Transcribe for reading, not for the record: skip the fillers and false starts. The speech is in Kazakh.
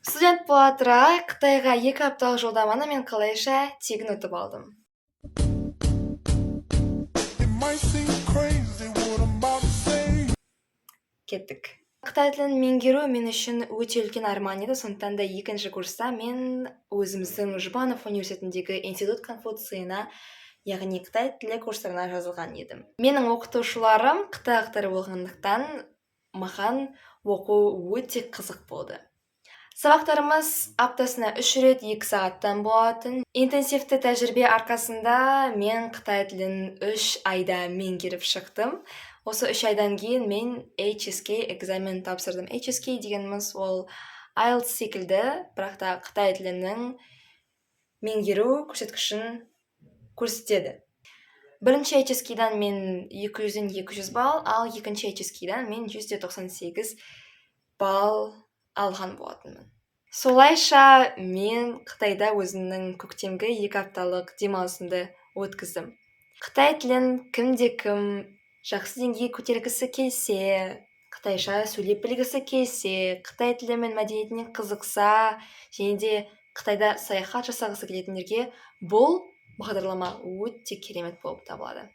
Студент бола тұра Қытайға 2 апталық жолдаманы мен қалайша тегін ұтып алдым. Кеттік. Қытай тілін меңгеру мен үшін өте үлкен арман еді. Сондықтан да 2-ші курста мен өзіміздің Жұбанов университетіндегі институт Конфуцийна, яғни Қытай тілі курстарына жазылған едім. Менің оқытушыларым қытайлықтар болғандықтан маған оқу өте қызық болды. Сабақтарымыз аптасына 3 рет 2 сағаттан болатын. Интенсивті тәжірибе арқасында мен Қытай тілін 3 айда меңгеріп шықтым. Осы 3 айдан кейін мен HSK экзамен тапсырдым. HSK дегеніміз ол IELTS секілді, бірақ та Қытай тілінің меңгеру көрсеткішін көрсетеді. Бірінші HSK-дан мен 200-ден 200 балл, ал екінші HSK-дан мен 198 балл алған болатынмын. Солайша мен Қытайда өзімнің көктемгі 2 апталық демалысымды өткіздім. Қытай тілін кім жақсы деңгейге көтергісі келсе, қытайша сөйлеп білгісі келсе, Қытай тілі мен мәдениетіне қызықса, және де Қытайда саяхат жасағысы келетіндерге бұл бағдарлама өте керемет болып табылады.